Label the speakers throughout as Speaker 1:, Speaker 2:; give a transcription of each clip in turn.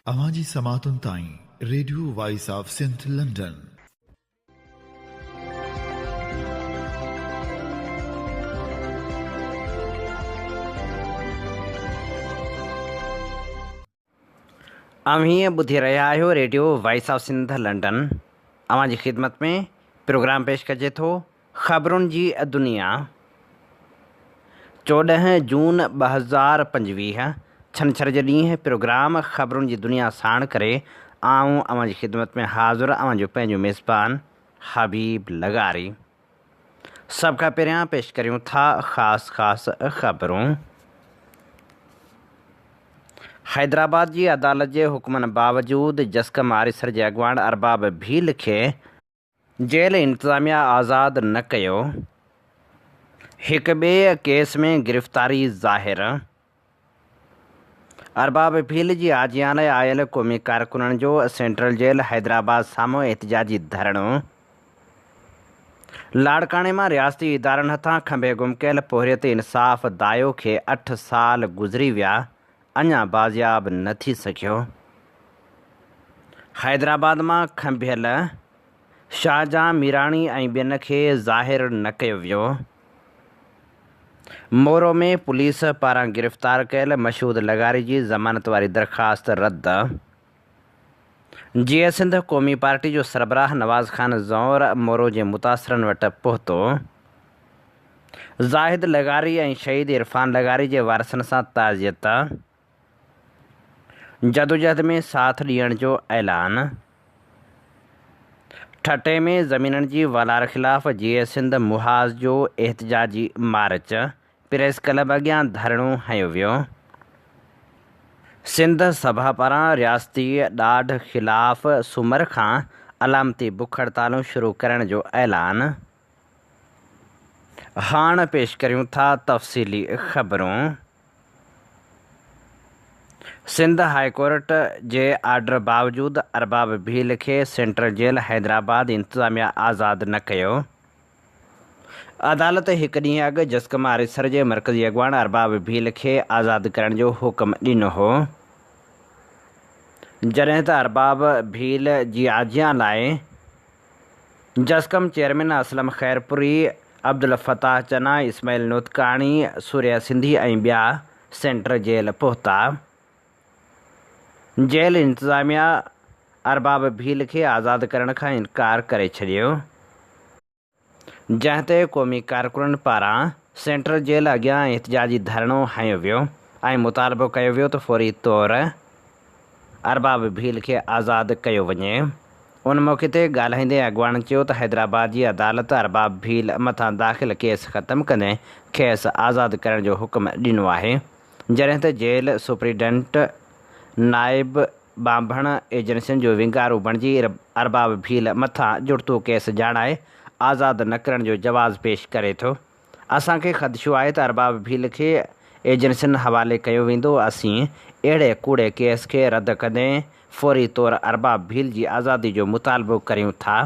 Speaker 1: अवांजी समातुन ताईं radio voice of Sindh London.
Speaker 2: अवीं ॿुधी रहिया आहियो radio voice of Sindh London. अवां जी ख़िदमत में प्रोग्राम पेश कजे थो ख़बरुनि जी दुनिया। 14 जून 2025 छंछर जे ॾींहुं प्रोग्राम ख़बरुनि जी दुनिया साण करे आऊं अवां जी ख़िदमत में हाज़िर अवां जो पंहिंजो मेज़बान हबीब लगारी। सभ खां पहिरियां पेश करियूं था ख़ासि ख़बरूं। हैदराबाद जी अदालत जे हुकमनि बावजूदि जस्कम आरिसर जे अॻवान अरबाब भील खे जेल इंतिज़ामिया आज़ादु न कयो। हिक ॿिए केस में गिरफ़्तारी ज़ाहिर। अरबाब भील जी आजियाने आयल क़ौमी कारकुननि जो सेंट्रल जेल हैदराबाद साम्हूं एहतिजाजी धरणो। लाड़काणे मां रियासती इदारनि हथां खंभे गुम कयल पोहरियत इंसाफ़ दायो खे 8 साल गुज़री विया, अञा बाज़ियाब न थी सघियो। हैदराबाद मां खंभियल शाहजहां मीराणी ऐं ॿियनि खे ज़ाहिर न कयो वियो। मोरो में पुलिस पारां गिरफ़्तार कयल मशहूद लगारी जी ज़मानत वारी दरख़्वास्त रद्द। जीअं सिंध क़ौमी पार्टी जो सरबराह नवाज़ ख़ान ज़ौर मोरो जे मुतासिरनि वटि पहुतो। ज़ाहिद लगारी ऐं शहीद इरफ़ान लगारी जे वारसनि सां ताज़ियत। जदोजहद में साथ ॾियण जो ऐलान। ठटे में ज़मीननि जी वलार ख़िलाफ़ जीअं सिंध मुहाज़ जो एहतिजाजी मार्च। प्रेस क्लब अॻियां धरणो हंयो वियो। सिंध सभा पारां रियासती ॾाढ ख़िलाफ़ सूमर खां अलामती बुख हड़तालूं शुरू करण जो ऐलान। हाणे पेश करियूं था तफ़सीली ख़बरूं। सिंध हाई कोर्ट जे आर्डर बावजूदि अरबाब भील खे सेंट्रल जेल हैदराबाद इंतिज़ामिया आज़ादु न कयो। अदालत हिकु ॾींहुं अॻु जस्कम आरिसर जे मरकज़ी अॻवान अरबाब भील खे आज़ादु करण जो हुकुम ॾिनो हो, जॾहिं त अरबाब भील जी आजियां लाइ जस्कम चेयरमैन असलम खैरपुरी, अब्दुल फताह चना, इस्माइल नोतकाणी, सूर्या सिंधी ऐं ॿिया सेंट्रल जेल पहुता। जेल इंतिज़ामिया अरबाब भील खे आज़ादु करण खां इनकार करे छॾियो, जंहिं ते क़ौमी कारकुननि पारां सेंट्रल जेल अॻियां एहतिजाजी धरणो हंयो वियो ऐं मुतालबो कयो वियो त फ़ौरी तौरु अरबाब भील खे आज़ादु कयो वञे। उन मौक़े ते ॻाल्हाईंदे अॻवान चयो त हैदराबाद जी अदालत अरबाब भील मथां दाख़िल केस ख़तमु कंदे खेसि आज़ादु करण जो हुकुम ॾिनो आहे, जॾहिं त जेल सुप्रीडेंट नाइब बांभण एजेंसियुनि जो विंगारू बणिजी अरबाब भील मथां जुड़तो केस ॼाणाए आज़ादु न करण जो जवाज़ पेश करे थो। असांखे ख़दशो आहे त अरबाब भील खे एजेंसियुनि हवाले कयो वेंदो। असीं अहिड़े कूड़े केस खे रद्द कंदे फ़ौरी तौरु अरबाब भील जी आज़ादी जो मुतालबो करियूं था।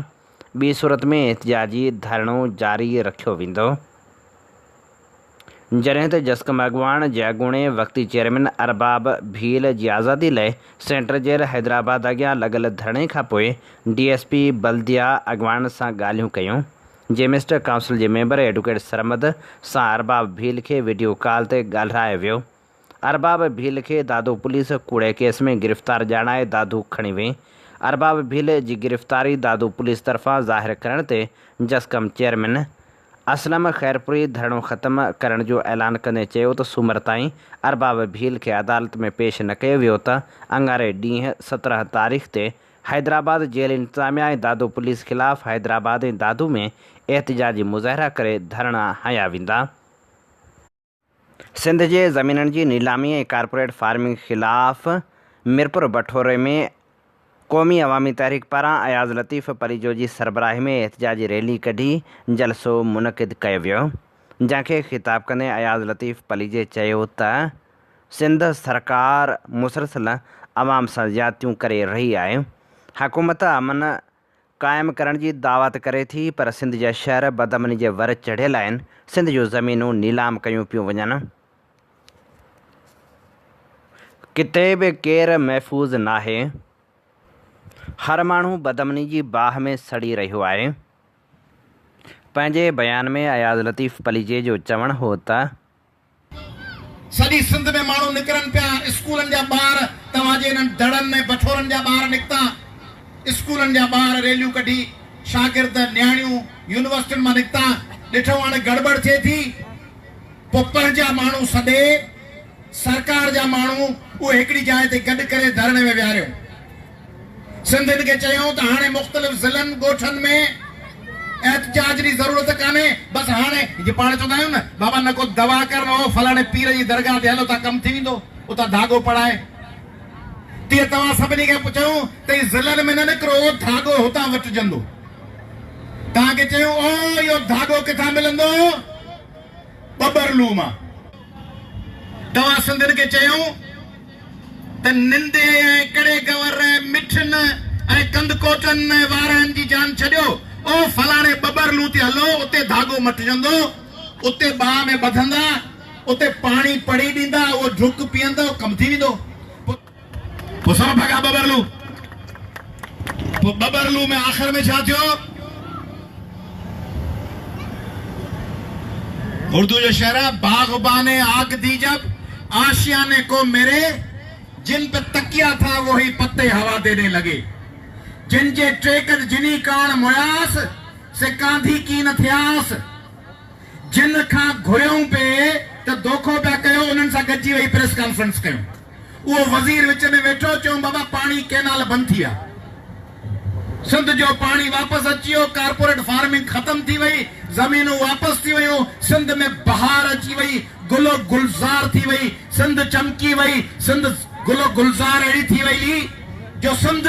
Speaker 2: ॿी सूरत में एहतिजाजी धरणो जारी रखियो वेंदो, जॾहिं त जस्कम अॻवान जे अॻूणे वक़्ती चेयरमैन अरबाब भील जी आज़ादी लाइ सेंट्रल जेल हैदराबाद अॻियां लॻल धरणे खां पोइ DSP बल्दिया अॻवान सां ॻाल्हियूं कयूं। जेमिस्टर काउंसिल जे मेंबर एडवोकेट सरमद सां अरबाब भील खे वीडियो कॉल ते ॻाल्हायो वियो। अरबाब भील खे दादू पुलिस कूड़े केस में गिरफ़्तार ॼाणाए दादू खणी वई। अरबाब भील जी गिरफ़्तारी दादू पुलिस तरफ़ां ज़ाहिर करण ते जस्कम चेयरमैन असलम खैरपुरी धरणो ख़त्म करण जो ऐलान कंदे चयो त सूमर ताईं अरबाब भील खे अदालत में पेश न कयो वियो त अंगारे ॾींहुं 17 तारीख़ ते हैदराबाद जेल इंतिज़ामिया ऐं दादू पुलिस ख़िलाफ़ हैदराबाद ऐं दादू में एहतिजाजी मुज़ाहिरा करे धरणा हंया वेंदा। सिंध जे ज़मीननि जी नीलामी ऐं कारपोरेट फार्मिंग ख़िलाफ़ मिरपुर बठोरे में क़ौमी अवामी तहरीक पारां अयाज़ लतीफ़ पलीजो जी सरबराही में एहतिजाजी रैली कढी जलसो मुनक़िद कयो वियो, जंहिंखे ख़िताब कंदे अयाज़ लतीफ़ पलीजे चयो त सिंध सरकार मुसलसल अवाम सां ज़्यादतियूं करे रही आहे। हुकूमत अमन क़ाइमु करण जी दावत करे थी, पर सिंध जा शहर बदअमनी जे वर चढ़ियल आहिनि। सिंध जूं ज़मीनूं नीलाम कयूं पियूं वञनि। किते बि केरु महफ़ूज़ नाहे। हर माण्हू बदमनी जी बाह में सड़ी रहियो आहे। पंहिंजे बयान में अयाज़ लतीफ़ पलीजे जो चवणु हो त
Speaker 3: सॼी सिंध में माण्हू निकिरनि पिया, स्कूलनि जा ॿार तव्हांजे इन्हनि दड़नि में बठोरनि जा ॿार निकिता, स्कूलनि जा ॿार रैलियूं कढी, शागिर्द न्याणियूं यूनिवर्सिटियुनि मां निकिता। ॾिठो हाणे गड़बड़ थिए थी, पोइ पंहिंजा माण्हू सॾे सरकार जा माण्हू उहे हिकिड़ी जाइ ते गॾु करे धरणे में विहारियो। सिंधियुनि खे चयूं त हाणे मुख़्तलिफ़ ज़िलनि ॻोठनि में एहतजाज जी ज़रूरत कान्हे, बसि हाणे जे पाण चवंदा आहियूं न बाबा न को दवा करणो हो, फलाणे पीर जी दरगाह ते हलो था, कमु थी वेंदो, उतां धाॻो पढ़ाए। तीअं तव्हां सभिनी खे चयूं त ही ज़िलनि में न निकिरो, धाॻो हुतां वठिजंदो। तव्हांखे चयूं ओ इहो धाॻो किथां मिलंदो, बबरलू मां। तव्हां सिंधियुनि खे चयूं त निंदे ऐं कड़े गवर मिठनि ऐं कंदकोटनि वारनि जी जान छॾियो, ओ फलाणे बबरलू ते हलो, उते धाॻो मटिजंदो, उते बाह में ॿधंदा, उते पाणी पड़ी ॾींदा, उहो ढुक पीअंदो, कमु थी वेंदो। पोइ सभु भॻा बबरलू। पोइ बबरलू में आख़िर में छा थियो? उर्दू जो शेर आहे, बाग़बाने आग दी जब आशियाने को मेरे, जिन पे तकिया था वही पत्ते हवा देने लगे, जिन जे ट्रेकद जिनी कान मुयास से कांधी की न थियास, जिन खां घुरियूं पे त दोखो पिया कयो, उन्हनि सां गॾिजी वही प्रेस कॉन्फ्रेंस कयूं। उहो वज़ीर विच में वेठो, चयूं बाबा पाणी कैनाल बंदि थी आहे, सिंध जो पाणी वापसि अची वियो, कारपोरेट फार्मिंग ख़तम थी वई, ज़मीनूं वापसि थी वयूं, सिंध में बहार अची वई, गुलो गुलज़ार थी वई, सिंध चमकी वई, सिंध गुलो गुलज़ार अहिड़ी थी वई जो सिंध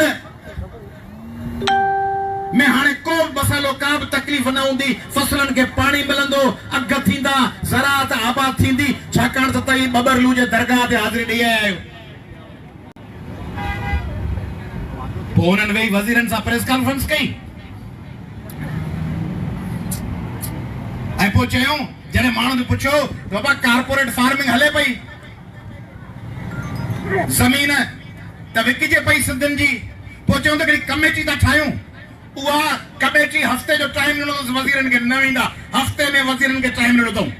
Speaker 3: में हाणे को मसइलो का बि तकलीफ़ न हूंदी, फसलनि खे पाणी मिलंदो, अघ थींदा, ज़राअत आबाद थींदी, छाकाणि त तव्हां बबरलू जे दरगाह ते हाज़िरी ॾेई आया आहियो। पोइ हुननि वेही वज़ीरनि सां प्रेस कॉन्फ्रेंस कई ऐं पोइ चयूं, जॾहिं माण्हुनि पुछियो बाबा कारपोरेट फार्मिंग हले पई, ज़मीन त विकिजे पई सिंधियुनि जी, पोइ चयूं त हिकिड़ी कमेटी था ठाहियूं, उहा कमेटी हफ़्ते जो टाइम ॾिनो अथसि वज़ीरनि खे, न वेंदा, हफ़्ते में वज़ीरनि खे टाइम ॾिनो अथऊं,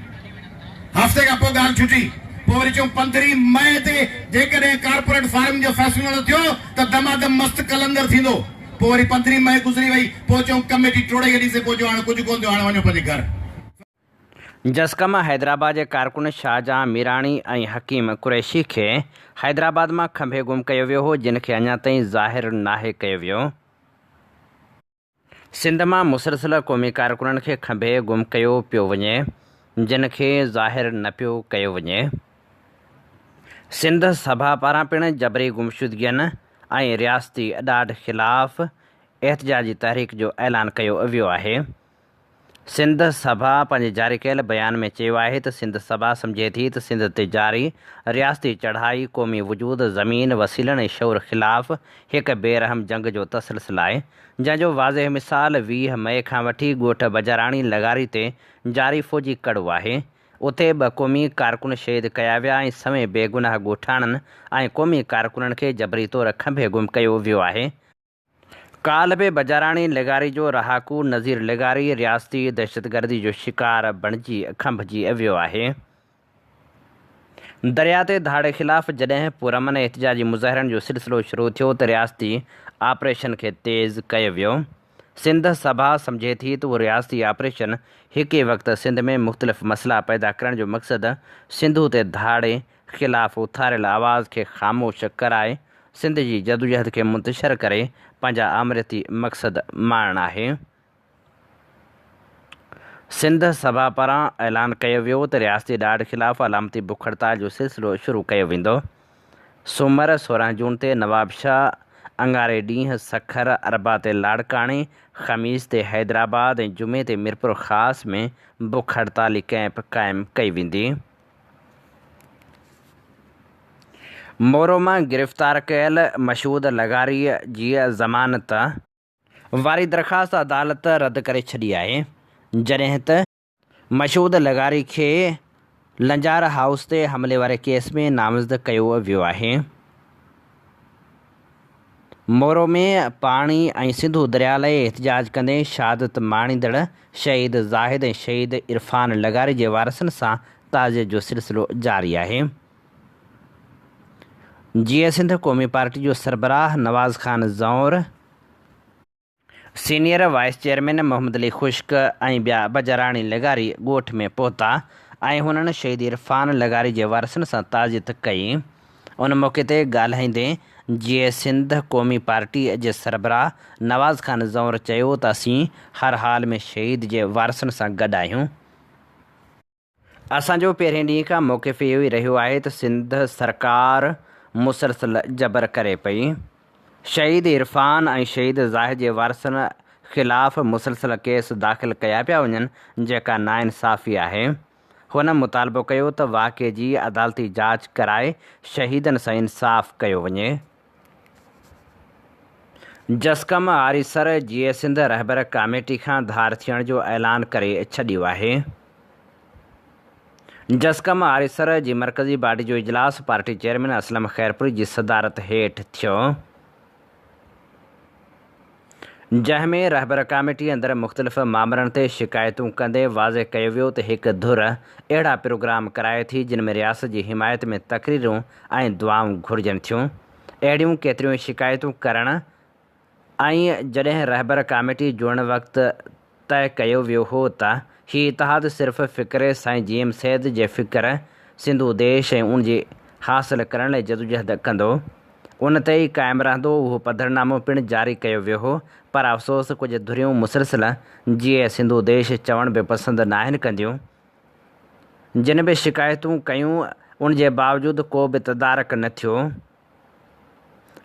Speaker 3: हफ़्ते खां पोइ ॻाल्हि छुटी। पोइ वरी चयूं 15 मई ते जेकॾहिं कारपोरेट फार्मिंग जो फ़ैसिलो न थियो त दमादम मस्त कलंदर थींदो। पोइ वरी 15 मई गुज़री वई, पोइ चयूं कमेटी टोड़े छॾीसीं, पोइ जो हाणे कुझु कोन थियो, हाणे वञो पंहिंजे घर।
Speaker 2: जसकम हैदराबाद जे कारकुन शाहजहां मीराणी ऐं हकीम कुरैशी खे हैदराबाद मां खंभे गुम कयो वियो हो, जिन खे अञा ताईं ज़ाहिर नाहे कयो वियो। सिंध मां मुसलसिल क़ौमी कारकुननि खे खंभे गुम कयो पियो वञे, जिन खे ज़ाहिर न पियो कयो वञे। सिंध सभा पारां पिणु जबरी गुमशुदगियुनि ऐं रियासती अॾाड ख़िलाफ़ एहतजाजी तहरीक जो ऐलान कयो वियो आहे। सिंध सभा पंहिंजे जारी कयल बयान में चयो आहे त सिंध सभा सम्झे थी त सिंध ते जारी रियासती चढ़ाई क़ौमी वजूद, ज़मीन, वसीलनि ऐं शौर ख़िलाफ़ हिकु बेरहम जंग जो तसलसल आहे, जंहिंजो वाज़ह मिसाल 20 मई खां वठी ॻोठ बजाराणी लगारी ते जारी फ़ौजी कड़ो आहे। उते 2 क़ौमी कारकुन शहीद कया विया ऐं समें बेगुनाह ॻोठाणनि ऐं क़ौमी कारकुननि खे जबरी तौरु खंभे गुम कयो वियो आहे। काल्ह बि बजाराणी लेगारी जो रहाकू नज़ीर लेगारी रियासती दहशतगर्दी जो शिकार बणिजी खंभिजी वियो आहे। दरिया ते धाड़े ख़िलाफ़ जॾहिं पुरमन एहतजाजी मुज़ाहिरनि जो सिलसिलो शुरू थियो त रियासती ऑपरेशन खे तेज़ कयो वियो। सिंध सभा सम्झे थी त उहो रियासती ऑपरेशन हिक ई वक़्तु सिंध में मुख़्तलिफ़ मसइला पैदा करण जो मक़सदु सिंधू ते धाड़े ख़िलाफ़ उथारियल आवाज़ खे ख़ामोश कराए सिंध जी जदोजहद खे मुंतशिर करे पंहिंजा आमरती मक़सद माणणु आहे। सिंध सभा पारां ऐलान कयो वियो त रियासती ॾाढ ख़िलाफ़ अलामती बुख हड़ताल जो सिलसिलो शुरू कयो वेंदो। सूमर 16 जून ते नवाब शाह, अंगारे ॾींहुं सखर अरबा ते लाड़काणे, ख़मीस ते हैदराबाद ऐं जुमे ते मीरपुर ख़ासि में बुख हड़ताली कैंप क़ाइमु कई वेंदी। मोरो मां गिरफ़्तार कयल मशहूद लगारीअ जी ज़मानत वारी दरख़्वास्त अदालत रद्द करे छॾी आहे, जॾहिं त मशहूद लगारी खे लंजार हाउस ते हमले वारे केस में नामज़द कयो वियो आहे। मोरो में पाणी ऐं सिंधु दरिया लाइ एहतजाज कंदे शहादत माणींदड़ शहीद ज़ाहिद ऐं शहीद इरफान लगारी जे वारसनि सां ताज़ियत जो सिलसिलो जारी आहे। जीअं सिंध क़ौमी पार्टी जो सरबराह Nawaz Khan Zaur, senior vice chairman Mohammad Ali Khushk ऐं ॿिया बजराणी लगारी ॻोठ में पहुता ऐं हुननि शहीद इरफान लगारी जे वारसनि सां ताज़ियत कई। उन मौक़े ते ॻाल्हाईंदे जीअं सिंध क़ौमी पार्टी जे सरबराह नवाज़ खान ज़ौर चयो त असीं हर हाल में शहीद जे वारसनि सां गॾु आहियूं। असांजो पहिरें ॾींहं खां मौक़िफ़ इहो ई रहियो आहे त सिंध सरकार मुसलसल जबर करे पई। शहीद इरफान ऐं शहीद ज़ाहिद जे वारसनि ख़िलाफ़ मुसलसल केस दाख़िल कया पिया वञनि जेका नाइंसाफ़ी आहे। हुन मुतालबो कयो त वाक़े जी अदालती जांच कराए शहीदनि सां इंसाफ़ कयो वञे। जस्कम आरिसर जीअं सिंध रहबर कमेटी खां धार थियण जो ऐलान करे छॾियो आहे। जस्कम आरिसर जी मरकज़ी बॉडी जो इजलास पार्टी चेयरमैन असलम ख़ैरपुरी जी सदारत हेठि थियो, जंहिंमें रहबर कमेटी अंदरि मुख़्तलिफ़ मामलनि ते शिकायतूं कंदे वाज़े कयो वियो त हिकु धुर अहिड़ा प्रोग्राम कराए थी जिन में रियासत जी हिमायत में तक़रीरूं ऐं दुआऊं घुरिजनि थियूं। अहिड़ियूं केतिरियूं शिकायतूं करण ऐं जॾहिं रहबर कमेटी जोड़ण वक़्तु तय कयो वियो हो त हीउ इतिहाद सिर्फ़ु फ़िक्र साईं जीएम सैद जे फ़िक्र सिंधु देश ऐं उन जी हासिल करण लाइ जदोजहद कंदो, उन ते ई क़ाइमु रहंदो, उहो पधरनामो पिणु जारी कयो वियो हो। पर अफ़सोस कुझु धुरियूं मुसलसल जीअं सिंधु देश चवण बि पसंदि न आहिनि कंदियूं, जिन बि शिकायतूं कयूं उन जे बावजूदु को बि तदारक न थियो,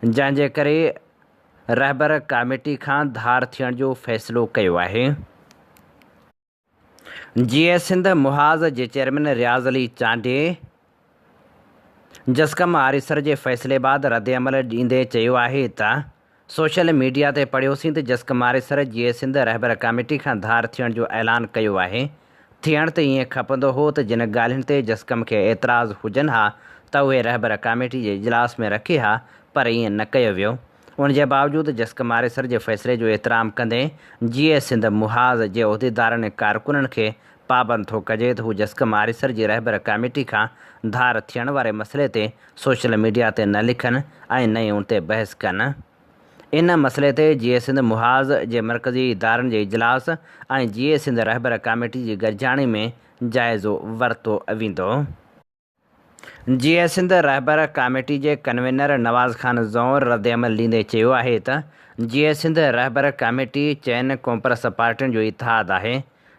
Speaker 2: जंहिंजे करे रहबर कमेटी खां धार थियण जो फ़ैसिलो कयो आहे। जीअं सिंध मुहाज़ जे चेयरमैन रियाज़ अली चांडे जस्कम आरिसर जे फ़ैसिले बाद रद्द अमल ॾींदे चयो आहे त सोशल मीडिया ते पढ़ियोसीं त जस्कम आरिसर जीअं सिंध रहबर कमेटी खां धार थियण जो ऐलान कयो आहे। थियण त ईअं खपंदो हो त जिन ॻाल्हियुनि ते जस्कम खे एतिराज़ हुजनि हा त उहे रहबर कमेटी जे इजलास में रखे हा, पर ईअं न कयो वियो। उन जे बावजूदु जस्कम आरिसर जे फ़ैसिले जो एतिराम कंदे जीअं सिंध मुहाज़ जे उहिदेदारनि ऐं कारकुननि खे पाबंद थो कजे त हू जस्कम आरिसर जी रहबर कमेटी खां धार थियण वारे मसइले ते सोशल मीडिया ते न लिखनि ऐं न ई उन ते बहस कनि। इन मसइले ते जीअं सिंध मुहाज़ जे मरकज़ी इदारनि जे इजलास ऐं जीअं सिंध रहबर कमेटी जी गॾिजाणी में जाइज़ो वरितो वेंदो। जीअं सिंध रहबर कमेटी जे कन्वीनर नवाज़ खान ज़ौर रद्द अमल ॾींदे चयो आहे त जीअं सिंध रहबर कमेटी चइनि कॉम्प्रेस पार्टियुनि जो इतिहाद आहे,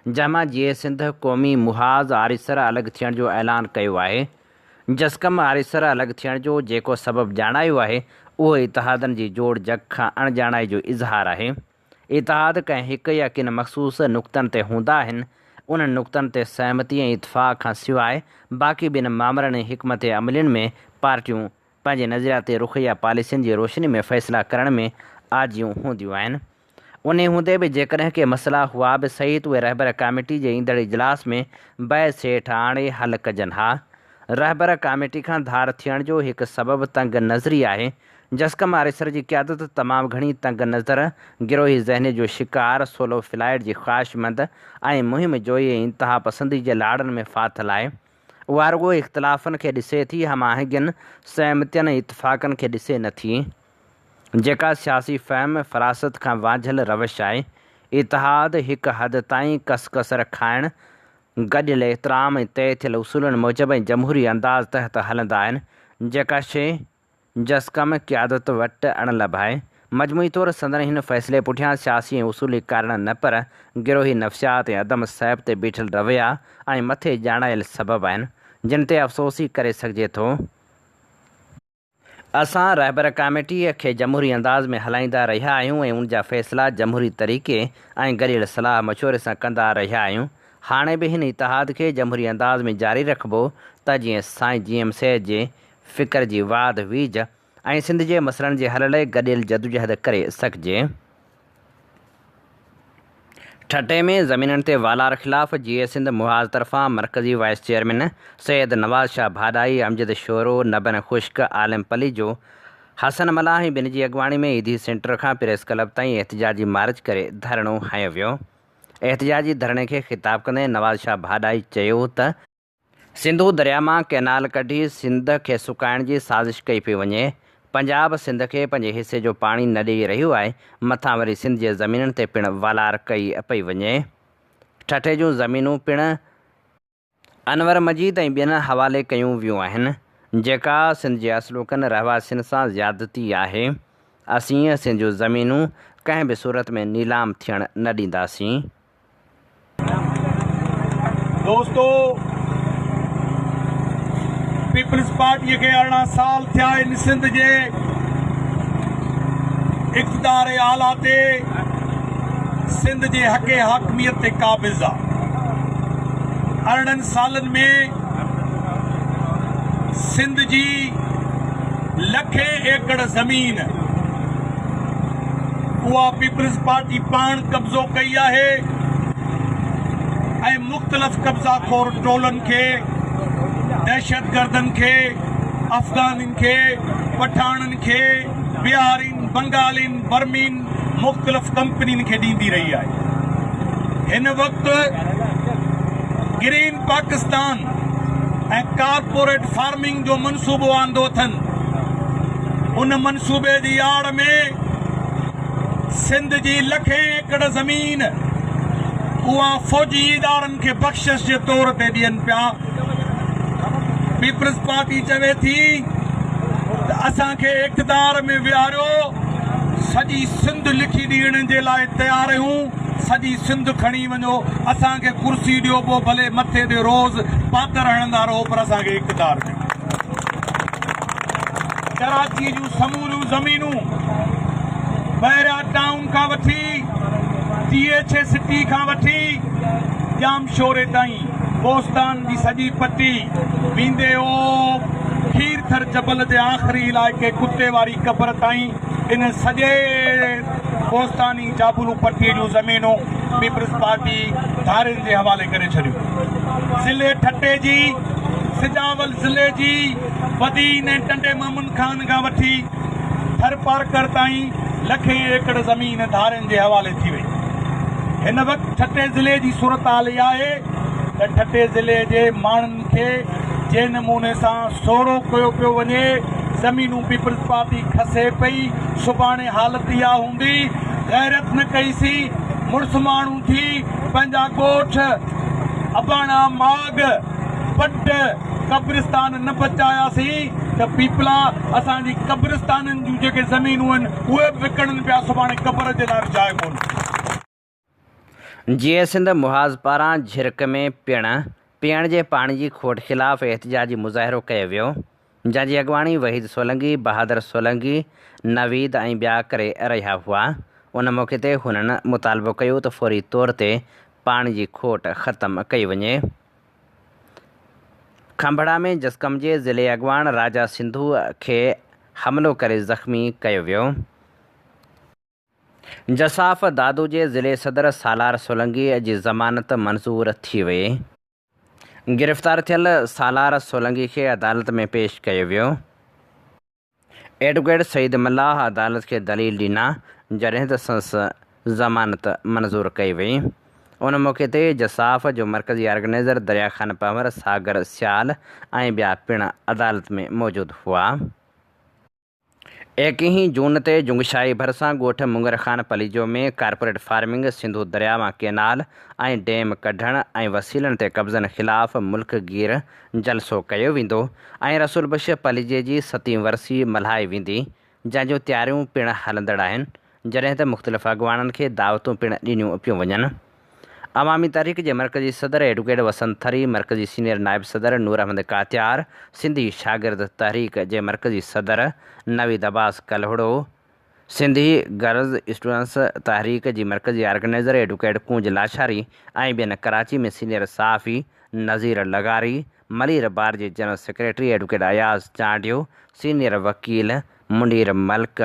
Speaker 2: जंहिंमां जीअं सिंध क़ौमी मुहाज़ आरिसर अलॻि थियण जो ऐलान कयो आहे। जस्कम आरिसर अलॻि थियण जो जेको सबबु ॼाणायो आहे उहो इतिहादनि जी जोड़ जग खां अणॼाणाई जो इज़हार आहे। इतिहाद कंहिं हिकु या किन मख़सूस नुक़्तनि ते हूंदा आहिनि। उन नुक़्तनि ते सहमति ऐं इतफ़ाक़ खां सवाइ बाक़ी ॿिनि मामलनि ऐं हिकमत अमलियुनि में पार्टियूं पंहिंजे नज़रियाती रुख़ या पॉलिसियुनि जी रोशनी में फ़ैसिला करण में आजियूं हूंदियूं आहिनि। उन हूंदे बि जेकॾहिं के मसइला हुआ बि सही त उहे रहबर कमेटी जे ईंदड़ इजलास में बहस हेठि आणे हल कजनि हा। रहबर कमेटी खां धार थियण जो हिकु सबबु तंग नज़री आहे। जस्कम आरिसर जी क़यादत तमामु घणी तंग नज़र, गिरोही ज़हनी जो शिकार, सोलो फ्लाइट जी ख़्वाहिशमंद ऐं मुहिम जोई ऐं इंतिहा पसंदी जे लाड़नि में फाथल आहे। उहा रुॻो इख़्तिलाफ़नि खे ॾिसे थी, हमाहंगियुनि, सहमतियुनि ऐं इतफ़ाक़नि खे ॾिसे नथी, जेका सियासी फ़हम फ़रासत खां वांझल रवश आहे। इतिहाद हिकु हद ताईं कसर खाइण, गॾियल एतिराम ऐं तइ थियल उसूलनि मूजिबि ऐं जमहूरी अंदाज़ तहत हलंदा आहिनि, जेका शइ जस्कम क़यादत वटि अणलभ आहे। मजमूई तौरु संदन हिन फ़ैसिले पुठियां सियासी ऐं उसूली कारण न पर गिरोही नफ़्सियात ऐं अदम सैब ते बीठल रवैया ऐं मथे ॼाणायल सबब आहिनि, जिन ते अफ़सोस ई करे सघिजे थो। असां रहबर कमेटीअ खे जमहूरी अंदाज़ में हलाईंदा रहिया आहियूं ऐं उन जा फ़ैसिला जमहूरी तरीक़े ऐं गॾियल सलाह मशवरे सां कंदा रहिया आहियूं। हाणे बि हिन इतिहाद खे जमहूरी अंदाज़ में जारी रखिबो त जीअं साईं जीएम सैद जे फ़िक्र जी वाद वीज ऐं सिंध जे मसइलनि जे हल लाइ गॾियल जदोजहद करे सघिजे। ठटे में ज़मीननि ते वालार ख़िलाफ़ जीअं सिंध मुहाज़ तरफ़ां मरकज़ी वाइस चेयरमैन सैयद नवाज़ शाह भाॾाई, अमजद शोरो, नबन खुश्क, आलिम पली जो हसन मलाह ऐं ॿिनि जी अॻुवाणी में ईदी सेंटर खां प्रेस क्लब ताईं एहतिजाजी मार्च करे धरणो हंयो वियो। एहतिजाजी धरणे खे ख़िताब कंदे नवाज़ शाह भाॾाई चयो त सिंधु दरिया मां कैनाल कढी सिंध खे सुकाइण जी साज़िश कई पई वञे। पंजाब सिंध खे पंहिंजे हिसे जो पाणी न ॾेई रहियो आहे, मथां वरी सिंध जे ज़मीनुनि ते पिणु वालार कई पई वञे। ठठे जूं ज़मीनूं पिणु अनवर मजीद ऐं ॿियनि हवाले कयूं वियूं आहिनि, जेका सिंध जे असलूकनि रहवासियुनि सां ज़्यादती आहे। असीं सिंध जूं ज़मीनूं कंहिं बि सूरत में नीलाम थियणु न ॾींदासीं।
Speaker 4: दोस्तो, पीपल्स पार्टीअ खे 18 साल थिया आहिनि सिंध जे इक़्तिदार आला ते, सिंध जे हक़ हाकमियत ते क़ाबिज़ आहे। 18 सालनि में सिंध जी लखे एकड़ ज़मीन उहा पीपल्स पार्टी पाण कब्ज़ो कई आहे ऐं मुख़्तलिफ़ कब्ज़ाखोर टोलनि खे, दहशतगर्दनि खे, अफ़गाननि खे, पठाणनि खे, बिहारियुनि, बंगालियुनि, बर्मीन, मुख़्तलिफ़ कंपनियुनि खे ॾींदी रही आहे। हिन वक़्तु ग्रीन पाकिस्तान ऐं कारपोरेट फार्मिंग जो मनसूबो आंदो अथनि। उन मनसूबे जी आड़ में सिंध जी लखे एकड़ ज़मीन उहा फ़ौजी इदारनि खे बख़्शिश जे तौर ते ॾियनि पिया। पीपल्स पार्टी चवे थी त असांखे इक़्तिदार में विहारियो, सॼी सिंध लिखी ॾियण जे लाइ तयारु आहियूं। सॼी सिंध खणी वञो, असांखे कुर्सी ॾियो, पोइ भले मथे ते रोज़ पातर हणंदा रहो, पर असांखे इक़्तिदार ॾियो। कराची जूं समूरियूं ज़मीनूं बहिरिया टाउन खां वठी TH सिटी खां वठी जामशोरे ताईं, बोस्तान जी सॼी पटी वेंदे ओ खीरथर जबल जे आख़िरी इलाइक़े कुते वारी क़बर ताईं, इन सॼे बोस्तानी जाबुलू पटीअ जूं ज़मीनूं पीपल्स पार्टी धारियुनि जे हवाले करे छॾियूं। ज़िले ठटे जी, सिजावल ज़िले जी वदीन ऐं टंडे मोहम्मद खान खां वठी थर पारकर ताईं लखे एकड़ ज़मीन धारियुनि जे हवाले थी वई। हिन वक़्तु ठटे ज़िले जी सूरत हाल इहा आहे त ठटे ज़िले जे माण्हुनि खे जंहिं नमूने सां सोरो कयो पियो वञे, ज़मीनूं पीपल्स पार्टी खसे पई, सुभाणे हालत इहा हूंदी। गैरत न कईसीं, मुड़ुसु माण्हू थी पंहिंजा ॻोठ अबाणा माग पट कब्रिस्तान न बचायासीं त पीपला असांजी कब्रिस्ताननि जूं जेके ज़मीनूं आहिनि उहे बि विकिणनि पिया, सुभाणे क़बर जे लाइ जाइ कोन्हे।
Speaker 2: जीअं सिंध मुहाज़ पारां झिरक में पिणु पीअण जे पाणी जी खोट ख़िलाफ़ एहतिजाजी मुज़ाहिरो कयो वियो, जंहिंजी अॻुवाणी वहीद सोलंकी, बहादुर सोलंकी, नवीद ऐं ॿिया करे रहिया हुआ। उन मौक़े ते हुननि मुतालबो कयो त फ़ौरी तौर ते पाणी जी खोट ख़तमु कई वञे। खंभड़ा में जसकम जे ज़िले अॻुवाण राजा सिंधु खे हमिलो करे ज़ख़्मी कयो वियो। जसाफ दादू जे ज़िले सदर सालार सोलंकी जी ज़मानत मंज़ूर थी वई। गिरफ़्तार थियल सालार सोलंकी खे अदालत में पेश कयो वियो। एडवोकेट सईद मल्लाह अदालत खे दलील ॾिना, जॾहिं त संस ज़मानत मंज़ूर कई वई। उन मौक़े ते जसाफ जो मरकज़ी ऑर्गेनाइज़र दरिया खान पंवर, सागर सियाल ऐं ॿिया पिणु अदालत में मौजूदु हुआ। 21 जून ते जुंगशाही भरिसां ॻोठ मुंगर खान पलीजो में कारपोरेट फार्मिंग, सिंधु दरिया मां केनाल ऐं डैम कढण ऐं वसीलनि ते कब्ज़नि ख़िलाफ़ मुल्कगीर जलसो कयो वेंदो ऐं रसूल बख्श पलीजे जी 7वीं वरसी मल्हाई वेंदी, जंहिंजूं तयारियूं पिणु हलंदड़ आहिनि, जॾहिं त मुख़्तलिफ़ अॻुवाणनि खे दावतूं पिणु ॾिनियूं पियूं वञनि। अवामी तहरीक जे मरकज़ी सदर एडवोकेट वसंत थरी, मरकज़ी सीनियर नायब सदर नूर अहमद कात्यार, सिंधी शागिर्द तहरीक जे मरकज़ी सदर नवीद अब्बास कलहड़ो, सिंधी गर्ल्स स्टूडेंट्स तहरीक जी मरकज़ी ऑर्गेनाइज़र एडवोकेट कूंज लाशारी ऐं ॿियनि कराची में सीनियर सहाफ़ी नज़ीर लगारी, मलीर बार जे general secretary advocate Ayaz Chandio, senior वकील मुनीर मल्क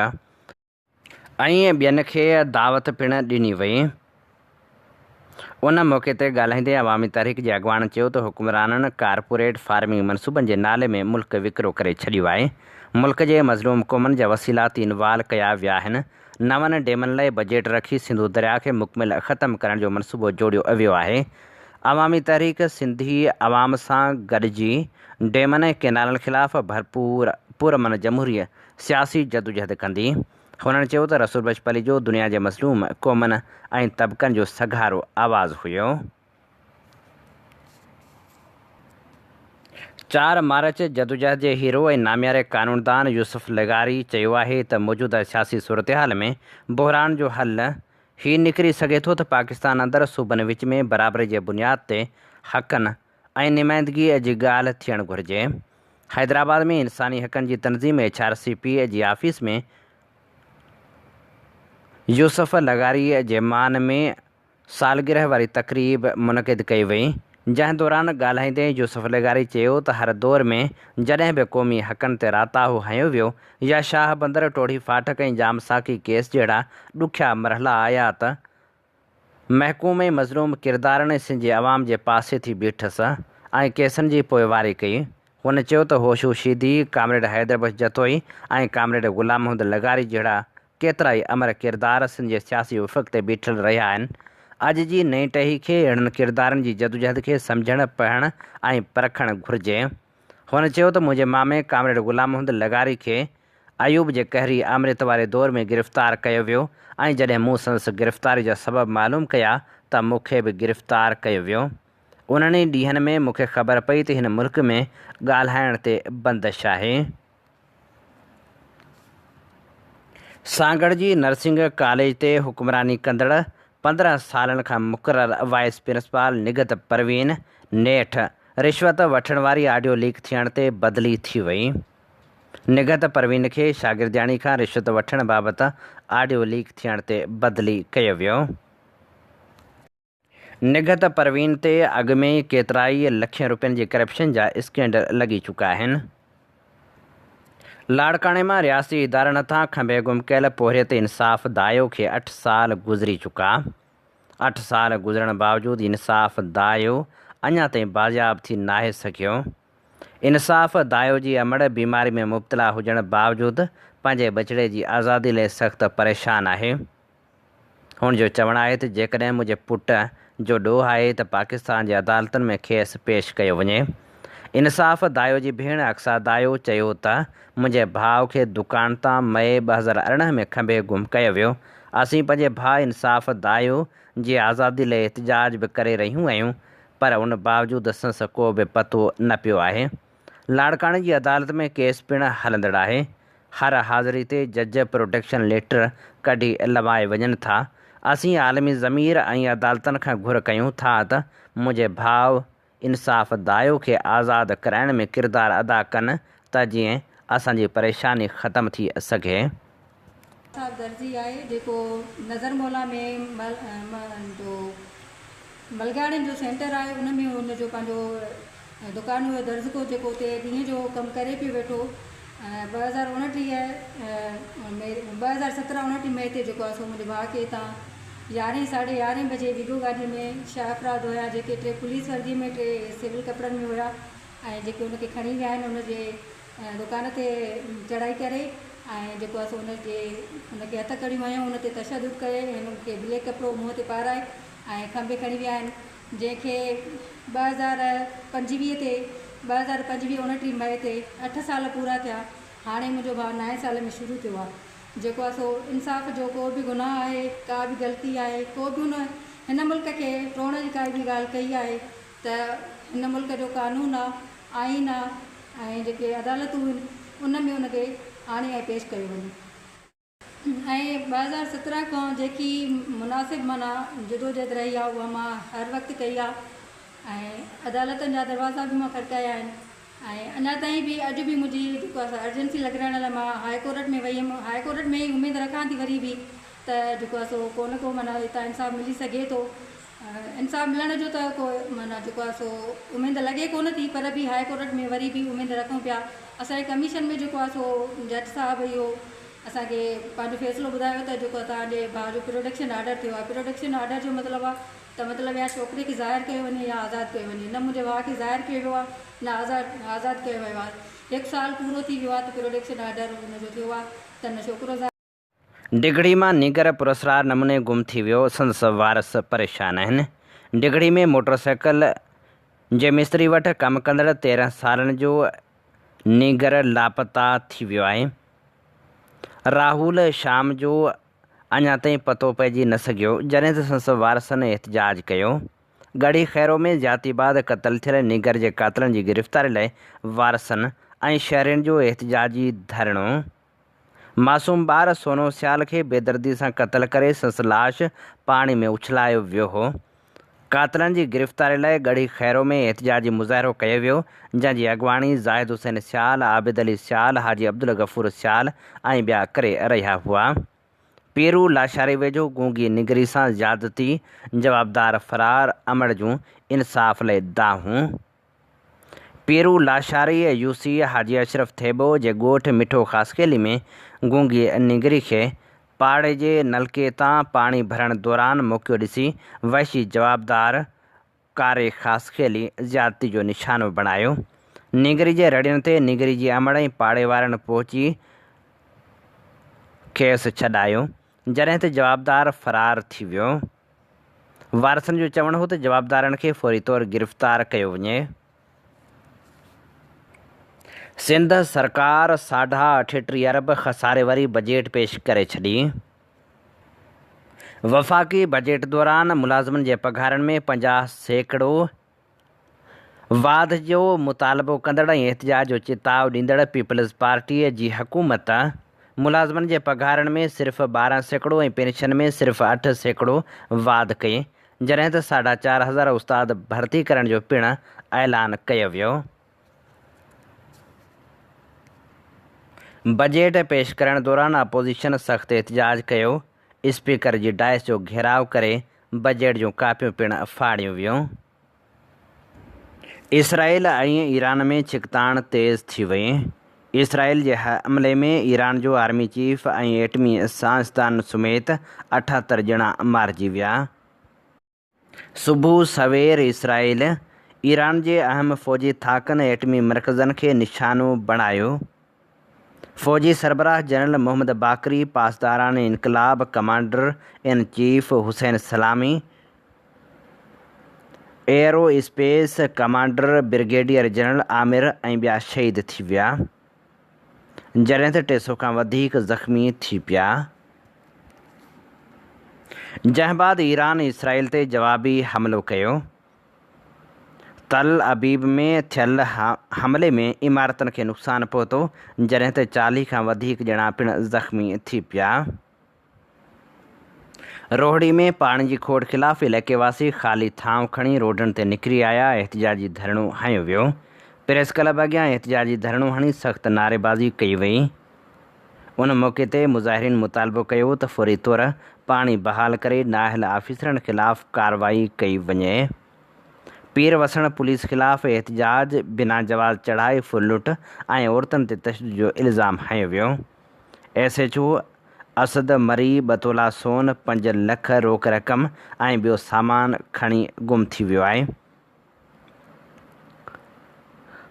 Speaker 2: ऐं ॿियनि खे दावत पिणु ॾिनी वई। उन मौक़े ते ॻाल्हाईंदे अवामी तहरीक जे अॻुवान चयो त हुकुमराननि कारपोरेट फार्मिंग मनसूबनि जे नाले में मुल्क विकिरो करे छॾियो आहे। मुल्क जे मज़लूम क़ौमनि जा वसीला इनवाल कया विया आहिनि। 9 डेमनि लाइ बजट रखी सिंधु दरिया खे मुकमिल ख़तमु करण जो मनसूबो जोड़ियो वियो आहे। अवामी तहरीक सिंधी अवाम सां गॾिजी डेमनि ऐं केनालनि ख़िलाफ़ भरपूर पुरमन जमहूरी सियासी जदोजहद कंदी। हुननि चयो त रसूल बशपली जो दुनिया जे मज़लूम क़ौमनि ऐं तबक़नि जो सघारो आवाज़ हुयो। 4 मार्च जदोजहद जे हीरो ऐं नामियारे क़ानूनदान यूसुफ लगारी चयो आहे त मौजूदा सियासी सूरत हाल में बहरान जो हल ही निकिरी सघे थो त पाकिस्तान अंदरि सूबनि विच में बराबरी जे बुनियाद ते हक़नि ऐं नुमाइंदगीअ जी ॻाल्हि थियणु घुरिजे। हैदराबाद में इंसानी हक़नि जी तनज़ीम HRCP जी ऑफिस में यूसुफ लगारीअ जे मान में सालगिरह वारी तक़रीब मुनक़िद कई वई, जंहिं दौरान ॻाल्हाईंदे यूसुफ लगारी चयो त हर दौर में जॾहिं बि क़ौमी हक़नि ते राताहु हयो वियो या शाह बंदर टोड़ी फाटक ऐं जाम साकी केस जहिड़ा ॾुखिया मरहला आया त महकूम ऐं मज़लूम किरदारनि सिंध जे अवाम जे पासे थी बीठसि ऐं केसनि जी पोइवारी कई। हुन चयो त होशू शीदी, कामरेड हैदर बख्श जतोई ऐं कामरेड ग़ुलाम मोहम्मद लगारी जहिड़ा केतिरा ई अमर किरदार सिंध जे सियासी उफ़क़ ते बीठल रहिया आहिनि। अॼु जी नई टही खे अहिड़नि किरदारनि जी जदोजहद खे सम्झणु पढ़णु ऐं परखणु घुरिजे। हुन चयो त मुंहिंजे मामे कामरेड ग़ुलाम मोहम्मद लगारी खे अयूब जे कहरी आमरियत वारे दौर में गिरफ़्तार कयो वियो ऐं जॾहिं मूं संदसि गिरफ़्तारी जा सबब मालूम कया त मूंखे बि गिरफ़्तार कयो वियो। उन्हनि ॾींहनि में मूंखे ख़बर पई त हिन मुल्क में ॻाल्हाइण ते बंदिश आहे। सागड़ जी नर्सिंग कॉलेज ते हुक्मरानी कंदड़ 15 सालनि खां मुक़ररु वाइस प्रिंसिपल निगत परवीन नेठ रिश्वत वठण वारी ऑडियो लीक थियण ते बदिली थी वई। निगत परवीन खे शागिर्दियाणी खां रिश्वत वठण बाबति ऑडियो लीक थियण ते बदिली कयो वियो। निगत परवीन ते अॻु में ई केतिरा ई लखें रुपयनि जी करप्शन जा स्कैंडल लॻी चुका आहिनि। लाड़काणे मां रियासी इदारनि हथां खंभे गुम कयल पोहरियत इंसाफ़ दायो खे 8 साल गुज़री चुका। 8 साल गुज़रण बावजूदि इंसाफ़ दायो अञा ताईं बाज़ियाब थी नाहे सघियो। इंसाफ़ दायो जी अमड़ बीमारी में मुब्तला हुजण बावजूदि पंहिंजे बचिड़े जी आज़ादी लाइ सख़्तु परेशान आहे। हुन जो चवणु आहे त जेकॾहिं मुंहिंजे पुट जो ॾोह आहे त पाकिस्तान जी अदालतुनि में खेसि पेश कयो वञे। इंसाफ़ दायो जी भेण अक्सा दायो चयो त मुंहिंजे भाउ खे दुकान तां मई 2018 में खंभे गुम कयो वियो। असीं पंहिंजे भाउ इंसाफ़ दायो जी आज़ादी लाइ एहतिजाज बि करे रहियूं आहियूं, पर उन बावजूदि संस को बि पतो न पियो आहे। लाड़काणे जी अदालत में केस पिणु हलंदड़ आहे। हर हाज़िरी ते जज प्रोटेक्शन लेटर कढी लवाए वञनि था। असीं आलमी ज़मीर ऐं अदालतनि खां घुर कयूं था त मुंहिंजे भाउ इंसाफ़ दायो खे आज़ादु कराइण में किरदारु अदा कनि त जीअं असांजी परेशानी ख़तमु थी सघे।
Speaker 5: दर्जी आहे जेको नज़र मौला में जो मलगाड़नि जो सेंटर आहे, उन में हुनजो पंहिंजो दुकान हुयो दर्ज़को जेको उते ॾींहं जो कमु करे पियो वेठो। 2017-19 मई ते जेको आहे सो मुंहिंजे भाउ खे हितां 11 साढे 11 बजे विगो गाॾी में छह अफ़राद हुया जेके 3 पुलिस वर्दी में 3 सिविल कपिड़नि में हुया ऐं जेके हुनखे खणी विया आहिनि हुनजे दुकान ते चढ़ाई करे ऐं जेको आहे सो हुनखे हथ कड़ियूं हयूं, हुन ते तशदुद करे हुनखे ब्लैक कपिड़ो मुंहं ते पाराए ऐं खंभे खणी विया आहिनि, जंहिंखे 2025 मई ते 8 साल पूरा थिया। हाणे मुंहिंजो भाउ 9 साल में शुरू थियो आहे। जेको आहे सो इंसाफ़ जो को बि गुनाह आहे, का बि ग़लती आहे, को बि हिन मुल्क खे टोड़ जी का बि ॻाल्हि कई आहे त हिन मुल्क जो कानून आहे, आइन आहे ऐं जेके अदालतूं आहिनि उन में उनखे आणे ऐं पेश कयो वञे। ऐं 2017 खां जेकी मुनासिब माना जदोजहद रही आहे उहा मां हर वक़्तु कई आहे ऐं अदालतनि जा दरवाज़ा बि मां खड़काया आहिनि ऐं अञा ताईं बि अॼु बि मुंहिंजी जेको आहे अर्जेंसी लॻाइण लाइ मां हाई कोर्ट में वई हुयमि। हाई कोर्ट में ई उमेदु रखां थी वरी बि त जेको आहे सो को न को माना हितां इंसाफ़ मिली सघे थो। इंसाफ़ मिलण जो त को माना जेको आहे सो उमेदु लॻे कोन थी, पर बि हाई कोर्ट में वरी बि उमेदु रखूं पिया। असांजे कमीशन में जेको आहे सो जज साहिबु इहो असांखे पंहिंजो फ़ैसिलो ॿुधायो त जेको आहे तव्हांजे भाउ जो प्रोडक्शन ऑर्डर थियो आहे। प्रोडक्शन ऑर्डर जो मतिलबु आहे त मतिलबु या छोकिरे खे ज़ाहिर कयो वञे या आज़ादु कयो वञे। न मुंहिंजे भाउ खे ज़ाहिर कयो वियो आहे न आज़ादु कयो वियो आहे। 1 साल पूरो थी वियो आहे त प्रोडक्शन ऑर्डर हुनजो थियो आहे त न छोकिरो
Speaker 2: डिगड़ी मां निगर पुरस्कार नमूने गुम थी वियो। संदसि वारस परेशान आहिनि। डिगड़ी में मोटरसाइकिल जे मिस्त्री वटि कमु कंदड़ 13 सालनि जो निगर लापता थी वियो आहे। राहुल शाम जो अञा ताईं पतो पइजी न सघियो जॾहिं त संदसि वारसनि एहतजाज कयो। गढ़ी खैरो में ज़ाती क़तल थियल निगर जे कातिलनि जी गिरफ़्तारी लाइ वारसनि ऐं शहरियुनि जो एहतजाजी धरणो। मासूम ॿार सोनो सियाल खे बेदर्दी सां क़तल करे संदसि लाश पाणी में उछलायो वियो हो। कातिलनि जी गिरफ़्तारी लाइ गढ़ी खैरो में एहतजाजी मुज़ाहिरो कयो वियो, जंहिंजी अॻवानी ज़ाहिद हुसैन सियाल, आबिद अली सियाल, हाजी अब्दुल गफ़ूर सियाल ऐं ॿिया करे रहिया हुआ। पीरू लाशारी वेझो गूंगी निगरी सां ज़्यादती जवाबदार फ़रार अमड़ जूं इंसाफ़ लाइ दाहूं। पीरू लाशारी यूसी हाजी अशरफ थेबो जे ॻोठु मिठो ख़ासकेली में गूंगी निगरी खे पाड़े जे नलके तां पाणी भरण दौरान मौक़ियो ॾिसी वहशी जवाबदार कारे ख़ासकेली ज़्यादती जो निशानो बणायो। निगरी जे रड़ियुनि ते निगरी जी अमड़ ऐं पाड़े वारनि पहुची खेसि छॾायो जॾहिं त जवाबदार फ़रार थी वियो। वारसनि जो चवणु हो त जवाबदारनि खे फ़ौरी तौरु गिरफ़्तार कयो वञे। सिंध सरकार 38.5 अरब खसारे वारी बजट पेश करे छॾी। वफ़ाक़ी बजट दौरान मुलाज़िमनि जे पघारनि में 50% वाध जो मुतालबो कंदड़ ऐं एहतजाज जो चिताव ॾींदड़ पीपल्स पार्टीअ जी हुकूमत मुलाज़िमनि जे पघारनि में सिर्फ़ु 12% ऐं पेंशन में सिर्फ़ु 8% वाध कई, जॾहिं त 4,500 उस्ताद भर्ती करण जो पिणु ऐलान कयो वियो। बजट पेश करण दौरान अपोज़िशन सख़्तु एहतजाज कयो। स्पीकर जी डाइस जो घेराव करे बजट जूं कापियूं पिणु फाड़ियूं वियूं। इसराइल ऐं ईरान में छिकताण तेज़ थी वई। इसराइल जे हमले में ईरान जो आर्मी चीफ ऐं एटमी साइंसदान समेत 78 ॼणा मारिजी विया। सुबुह सवेर इसराइल ईरान जे अहम फ़ौजी थाकनि एटमी मर्कज़नि खे निशानो बणायो। फ़ौजी सरबराह जनरल मोहम्मद बाकरी, पासदारान इनक़लाब कमांडर इन चीफ हुसैन सलामी, aero space commander brigadier general Aamir ऐं ॿिया शहीद थी विया, जॾहिं त 300 खां वधीक ज़ख़्मी थी पिया। जंहिं बाद ईरान इसराइल ते जवाबी हमिलो कयो। तल अबीब में थियल हमले में इमारतुनि खे नुक़सानु पहुतो, जॾहिं त 40 खां वधीक ॼणा पिणु ज़ख़्मी थी पिया। रोहड़ी में पाणी जी खोड़ ख़िलाफ़ इलाइक़ेवासी ख़ाली थांव खणी रोडनि ते निकिरी आया। एहतजाजी धरणो हंयो वियो। प्रेस क्लब अॻियां एहतजाजी धरणो हणी सख़्तु नारेबाज़ी कई वई। उन मौक़े ते मुज़ाहिरीन मुतालबो कयो त फ़ौरी तौरु पाणी बहाल करे नाअहल आफ़ीसरनि ख़िलाफ़ कार्रवाई कई वञे। पीर वसण पुलिस ख़िलाफ़ एहतजाज, बिना जवाज़ चढ़ाए फुल लुट ऐं औरतुनि ते तशदुद जो इल्ज़ाम हंयो वियो। SHO असद मरी 2 तोला सोन, 5 लख रोक रक़म ऐं ॿियो सामान खणी गुम थी वियो आहे।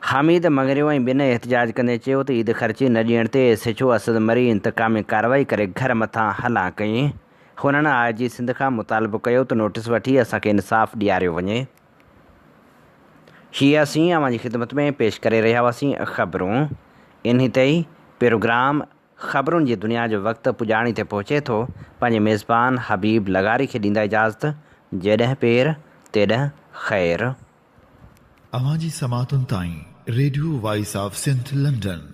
Speaker 2: हामिद मगरियो ऐं ॿिनि एहतजाज कंदे चयो त ईद ख़र्ची न ॾियण ते SHO असद मरी इंतकामी कार्रवाई करे घर मथां हला कई। हुननि IG सिंध खां मुतालबो कयो त नोटिस वठी असांखे इंसाफ़ ॾियारियो वञे। हीअ असीं अव्हां जी ख़िदमत में पेश करे रहिया हुआसीं ख़बरूं। इन ते ई प्रोग्राम ख़बरुनि जी दुनिया जो वक़्तु पुॼाणी ते पहुचे थो। पंहिंजे मेज़बान हबीब लगारी खे ॾींदा इजाज़त। जेॾहिं पेर तेॾहिं ख़ैर।
Speaker 1: अवां जी समातुनि ताईं radio voice of Sindh London